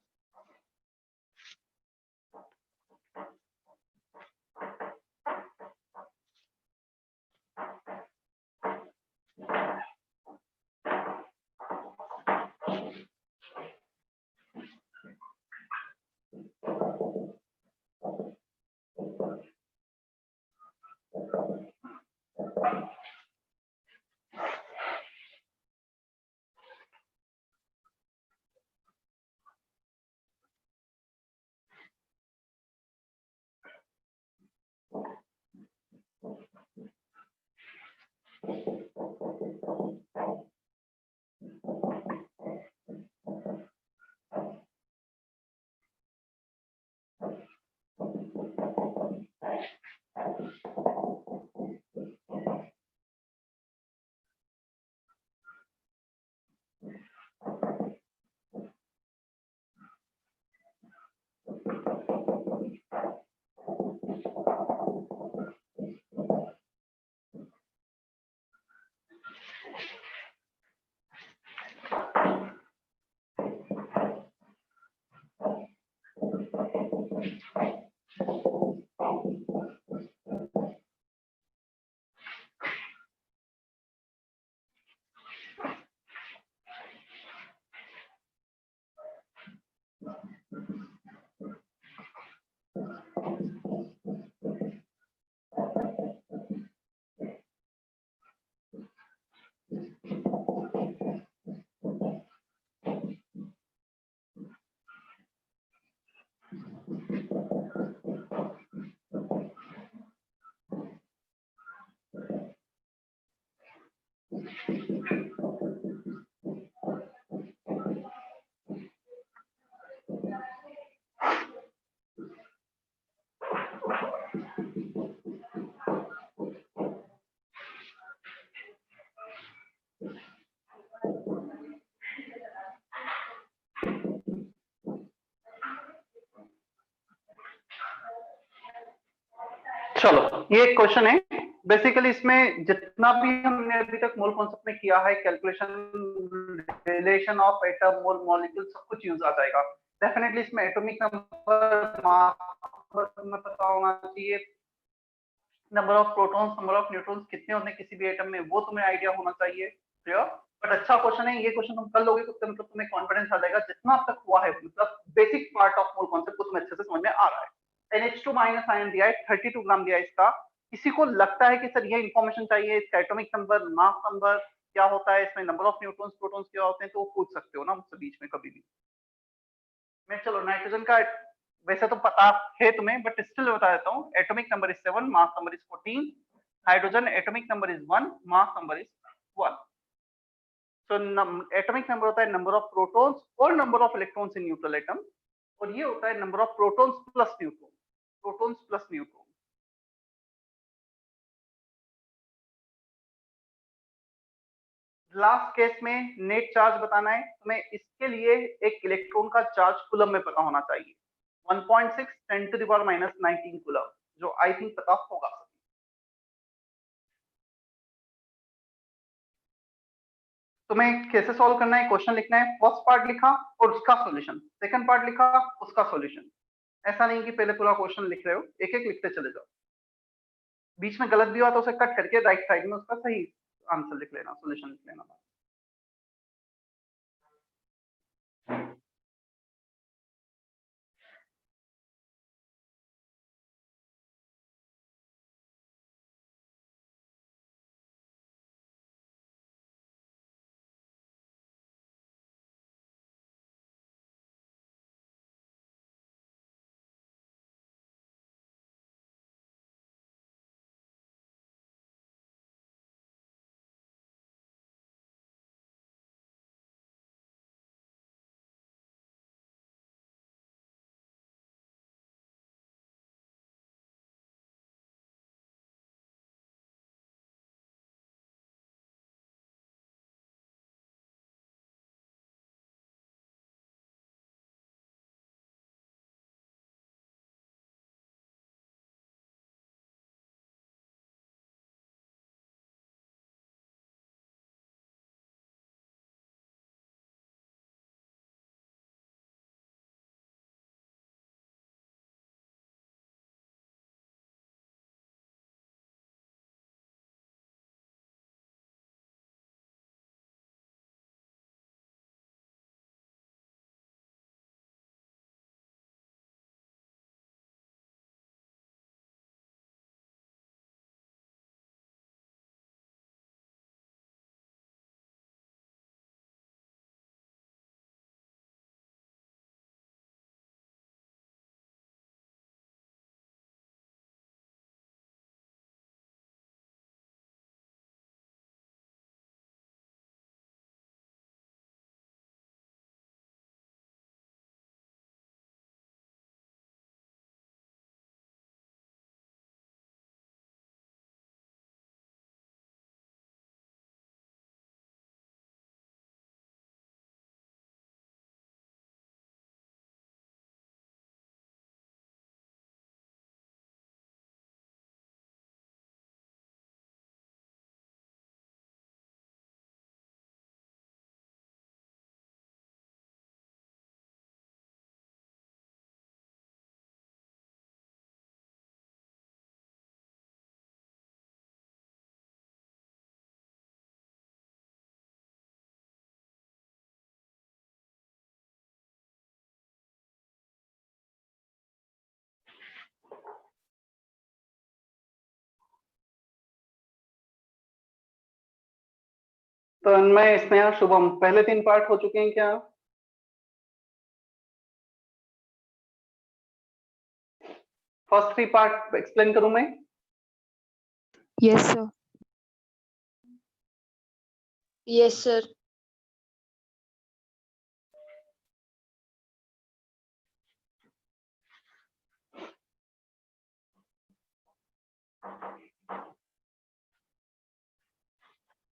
चलो ये एक क्वेश्चन है। बेसिकली इसमें जितना भी हमने अभी तक मोल कॉन्सेप्ट में किया है, calculation, relation of atom, mole, molecule, सब कुछ यूज आ जाएगा। डेफिनेटली इसमें एटॉमिक नंबर, मास में पता होना चाहिए, number of protons, number of neutrons कितने होते हैं किसी भी एटम में, वो तुम्हें आइडिया होना चाहिए। क्लियर? बट अच्छा क्वेश्चन है ये। क्वेश्चन तुम कर लोगे तो मतलब तुम्हें कॉन्फिडेंस आ जाएगा जितना अब तक हुआ है, मतलब basic part of mole concept को तुम्हें अच्छे से समझ में आ रहा है। NH2 माइनस आयन दिया है, 32 ग्राम दिया है इसका। किसी को लगता है कि सर ये इंफॉर्मेशन चाहिए, इसका एटॉमिक नंबर, मास नंबर क्या होता है, इसमें नंबर ऑफ न्यूट्रॉन्स, प्रोटॉन्स क्या होते हैं, तो वो पूछ सकते हो ना मुझसे बीच में कभी भी। मैं चलो नाइट्रोजन का वैसे तो पता है तुम्हें, बट स्टिल बता देता हूँ। Atomic number is 7, mass number is 14। Hydrogen atomic number is 1, mass number is 1। So atomic number होता है नंबर ऑफ प्रोटॉन्स और number of electrons in neutral atom, और ये होता है number of protons plus neutron, protons plus neutron. Last case में net charge बताना है तुम्हें, इसके लिए एक इलेक्ट्रॉन का चार्ज कूलम में पता होना चाहिए, 1.6 10⁻⁻19 कूलम, जो आई थिंक पता होगा। तुम्हें कैसे सॉल्व करना है, क्वेश्चन लिखना है, फर्स्ट पार्ट लिखा और उसका सॉल्यूशन, सेकंड पार्ट लिखा उसका सॉल्यूशन। ऐसा नहीं कि पहले पूरा क्वेश्चन लिख रहे हो, एक एक लिखते चले जाओ। बीच में गलत भी हुआ तो उसे कट करके राइट साइड में उसका सही आंसर लिख लेना, सॉल्यूशन लिख लेना। तो इनमें स्नेहा, शुभम, पहले 3 पार्ट हो चुके हैं क्या? फर्स्ट 3 पार्ट एक्सप्लेन करूं मैं? Yes, sir. Yes, sir.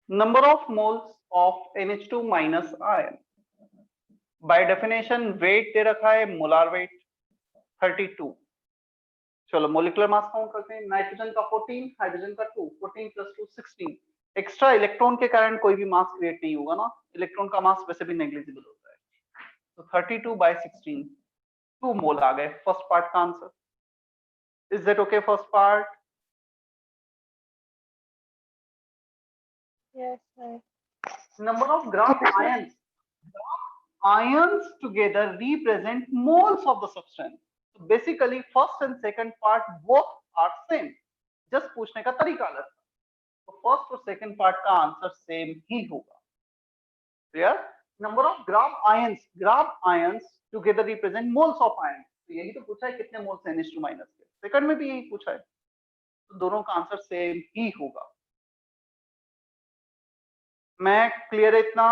Number of moles of NH2 minus ion. By definition weight दे रखा है, molar weight 32, चलो मोलिकुलर मास काउंट करते हैं। नाइट्रोजन का 14, हाइड्रोजन का 2, 14 + 2 16। एक्स्ट्रा इलेक्ट्रॉन के कारण कोई भी मास क्रिएट नहीं होगा ना, इलेक्ट्रॉन का मास वैसे भी नेग्लिजिबल होता है। तो 32/16 2 मोल आ गए फर्स्ट पार्ट का answer. Is that okay first part? Yes, sir. Number of gram ions. Ions together represent moles of the substance. So basically first and second part both are same. Just पूछने का तरीका अलग था। तो first और second part का answer same ही होगा। Clear? Number of gram ions together represent moles of ion. तो यही तो पूछा है कितने मोल्स हैं N2 माइनस के। सेकंड में भी यही पूछा है, तो दोनों का आंसर सेम ही होगा। मैं क्लियर है इतना?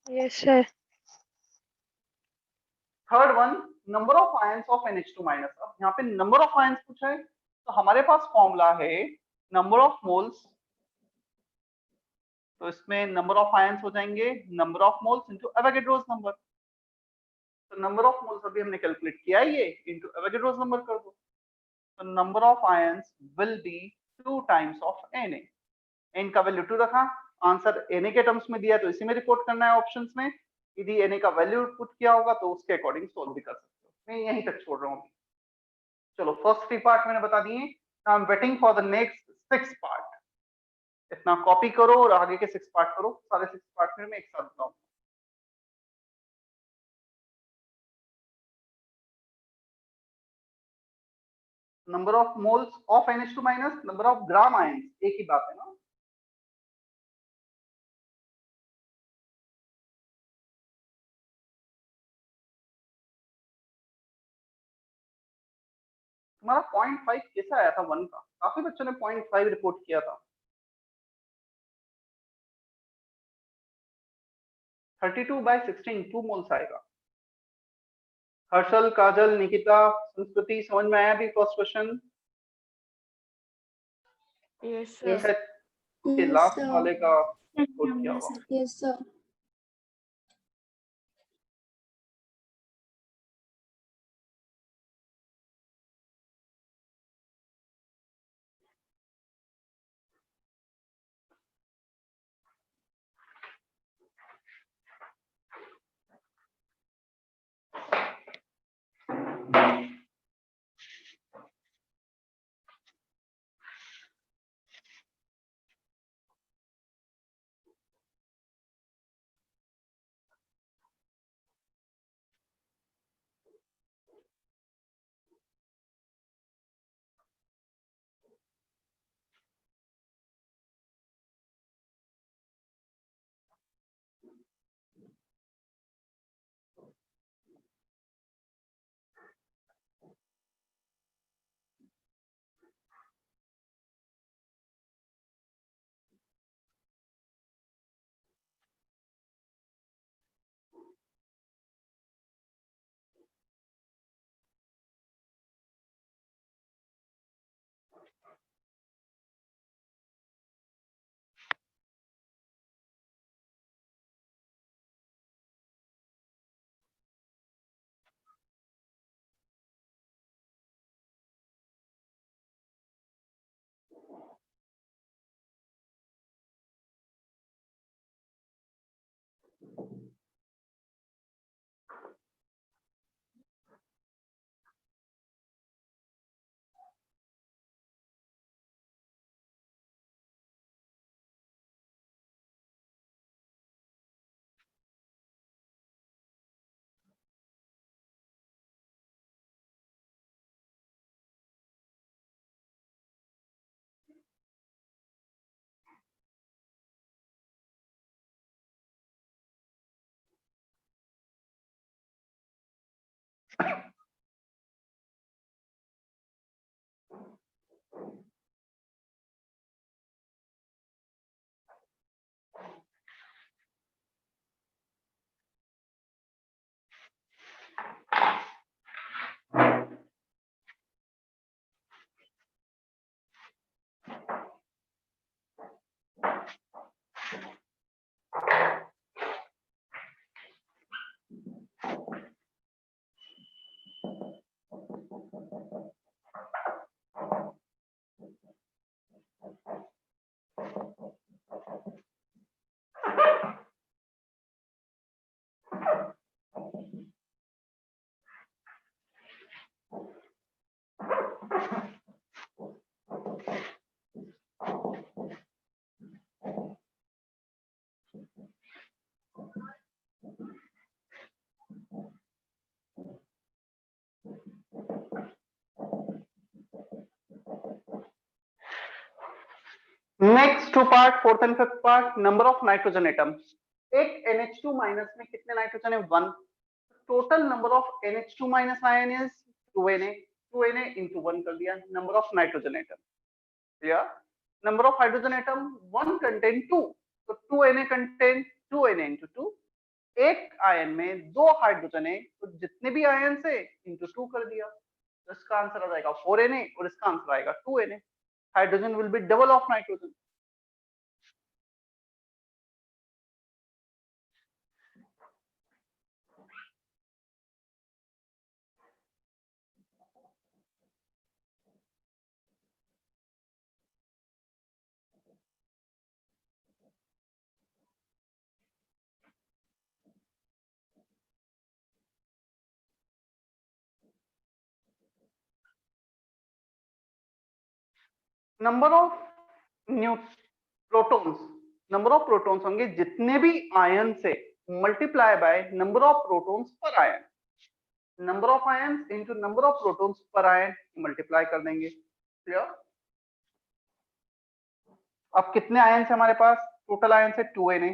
Yes, sir. Third one, number of ions of NH2 minus. अब यहाँ पे नंबर ऑफ आयंस पूछा है, तो हमारे पास फॉर्मूला है नंबर ऑफ मोल्स। तो इसमें नंबर ऑफ आयंस हो जाएंगे number of moles into Avogadro's number. तो नंबर ऑफ मोल्स अभी हमने कैलकुलेट किया है, ये इनटू एवोगैड्रोस नंबर कर दो। तो number of ions will be 2 times of Na। n का वैल्यू 2 रखा, आंसर Na के टर्म्स में दिया तो इसी में रिपोर्ट करना है ऑप्शंस में। यदि Na का वैल्यू पुट किया होगा तो उसके अकॉर्डिंग सोल्व भी कर सकते हो। मैं यहीं तक छोड़ रहा हूँ। चलो फर्स्ट 3 पार्ट मैंने बता दिए। Now I am waiting for the next 6 part. इतना कॉपी करो और आगे के 6 पार्ट करो। सारे 6 पार्ट में मैं एक साथ बताऊं। Number of moles of NH2 minus, number of gram ions, एक ही बात है ना। तुम्हारा 0.5 कैसा आया था 1 का? काफी बच्चों ने 0.5 रिपोर्ट किया था। 32/16 2 मोल्स आएगा। हर्षल, काजल, निकिता, संस्कृति, समझ में आया अभी first question? Yes, Yes. sir. Okay, Yes, last sir. वाले का रिपोर्ट किया होगा। Yes, sir. Next two part, fourth and fifth part, number of nitrogen atoms. एक NH2 माइनस में कितने नाइट्रोजन है? 1। Total number of NH2 minus ion is 2Na। 2Na into 1 कर दिया, number of nitrogen atom. Clear? Number of hydrogen atom 1 contain 2, तो 2Na contain 2Na into 2। एक ion में 2 hydrogen है, तो जितने भी आयन से into 2 कर दिया, तो इसका आंसर आ जाएगा 4Na और इसका आंसर आएगा 2Na। Hydrogen will be double of nitrogen. Number of protons, number of protons होंगे जितने भी आयन से multiply by number of protons per ion. Number of ion into number of protons per ion multiply कर देंगे। Clear? अब कितने ion है हमारे पास? टोटल आयन है 2Na।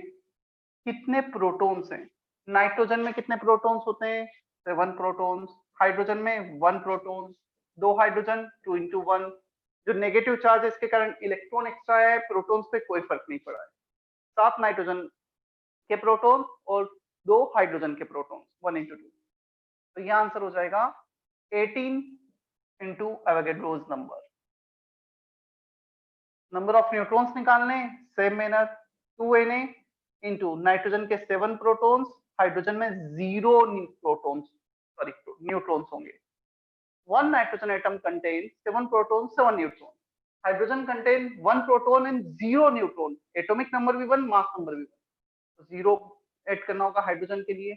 कितने प्रोटॉन्स हैं? नाइट्रोजन में कितने प्रोटॉन्स होते हैं? 7 प्रोटॉन्स। हाइड्रोजन में 1 प्रोटॉन। 2 hydrogen 2 into 1। जो नेगेटिव चार्ज है इसके कारण इलेक्ट्रॉन एक्स्ट्रा है, प्रोटॉन्स पे कोई फर्क नहीं पड़ा है। 7 नाइट्रोजन के प्रोटॉन और 2 हाइड्रोजन के प्रोटॉन, 1 into 2। तो यह आंसर हो जाएगा 18 into Avogadro's number. Number of neutrons निकालने, same manner, 2Na into nitrogen के 7 प्रोटॉन्स, हाइड्रोजन में 0 प्रोटॉन्स, सॉरी न्यूट्रॉन्स होंगे। 1 nitrogen atom contains 7 protons, 7 neutrons. Hydrogen contains 1 proton and 0 neutron. Atomic number भी 1, mass number भी 1. तो 0 add करना होगा hydrogen के लिए,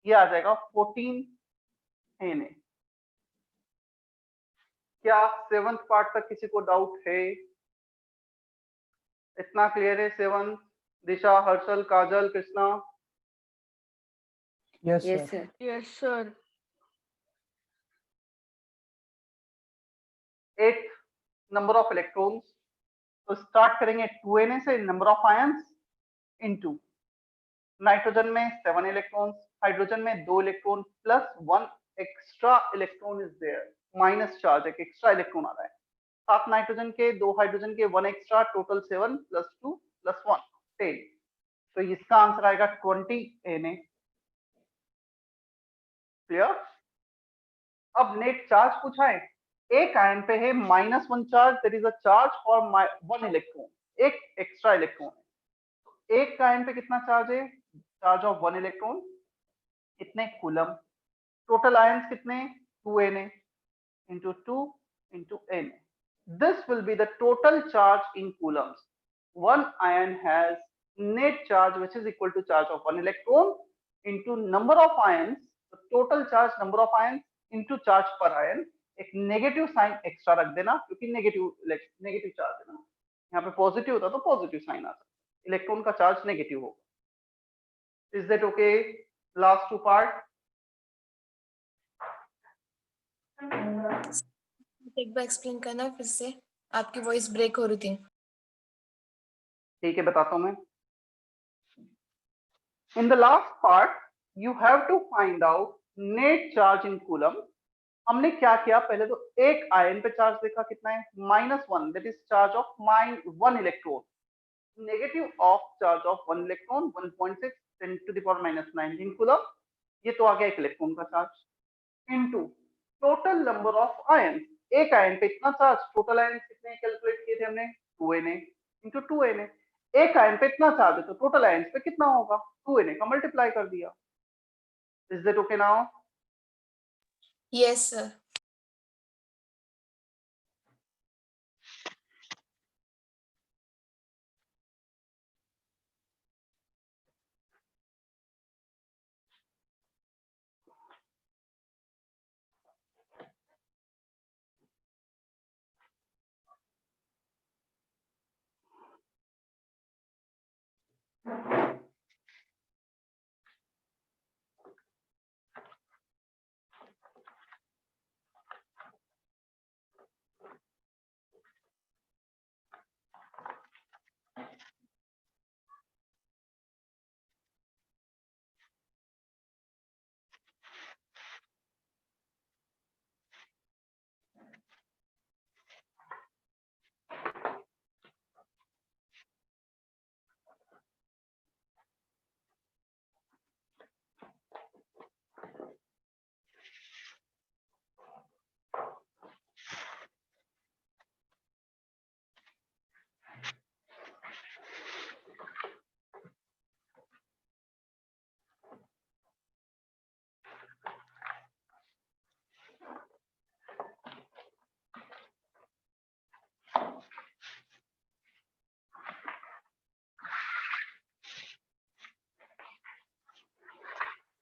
ये आ जाएगा 14Na। क्या 7th पार्ट तक किसी को डाउट है? इतना क्लियर है? 7, दिशा, हर्षल, काजल, Krishna? Yes, Yes, sir. sir. Yes, sir. 8 number of electrons। तो स्टार्ट करेंगे 2Na से, number of ions into nitrogen में 7 इलेक्ट्रॉन्स, हाइड्रोजन में 2 electron plus 1 extra electron is there, minus charge, एक एक्स्ट्रा इलेक्ट्रॉन आ रहा है। 7 नाइट्रोजन के, 2 हाइड्रोजन के, 1 एक्स्ट्रा, टोटल 7 प्लस 2 प्लस 1 10। तो इसका आंसर आएगा 20Na। क्लियर? अब नेट चार्ज पूछा है। एक आयन पे है -1 charge, that is a charge for 1 electron, एक एक्स्ट्रा इलेक्ट्रॉन है। एक आयन पे कितना चार्ज है? चार्ज ऑफ 1 इलेक्ट्रॉन, कितने कूलम? टोटल आयंस कितने? 2Na into 2 into Na। This will be the total charge in coulombs. One ion has net charge which is equal to charge of 1 electron into number of ions, the total charge number of ions into charge per ion। एक negative sign extra रख देना क्योंकि negative charge है ना, यहाँ पे positive होता तो पॉजिटिव साइन आता, इलेक्ट्रॉन का चार्ज नेगेटिव होगा। Is that okay? Last 2 part. एक बार एक्सप्लेन करना फिर से, आपकी वॉइस ब्रेक हो रही थी। ठीक है, बताता हूं मैं। In the last part you have to find out net charge in coulomb. हमने क्या किया? पहले तो एक आयन पे चार्ज देखा, कितना है? -1, that is charge of 1 electron. Negative of charge of 1 electron 1.6 10⁻⁹ coulomb. ये तो आ गया एक इलेक्ट्रॉन का charge, into total number of ion. एक आयन पे इतना चार्ज, टोटल आयन कितने कैलकुलेट किए थे हमने? 2Na into 2Na। एक आयन पे इतना चार्ज है तो टोटल आयन पे कितना होगा? 2Na का मल्टीप्लाई कर दिया। Is that okay now? Yes sir.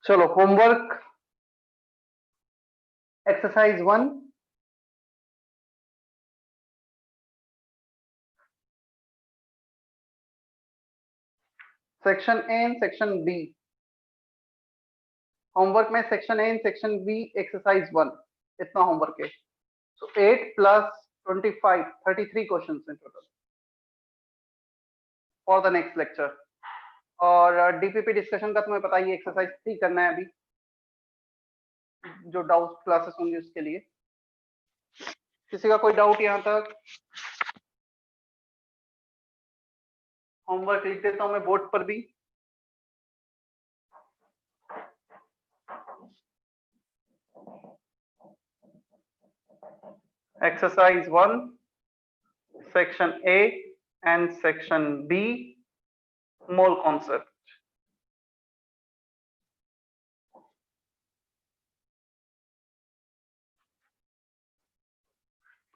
चलो homework exercise 1 section A and section B. Homework में section A and section B exercise 1 इतना होमवर्क है। So 8 + 25 33 questions in total for the next lecture. और DPP discussion का तुम्हें पता ही है, exercise 3 करना है अभी, जो डाउट क्लासेस होंगी उसके लिए। किसी का कोई डाउट यहाँ तक? होमवर्क लिख देता हूं मैं बोर्ड पर भी। Exercise 1 section A and section B mole concept.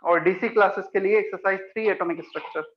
और डीसी क्लासेस के लिए एक्सरसाइज 3 एटॉमिक स्ट्रक्चर।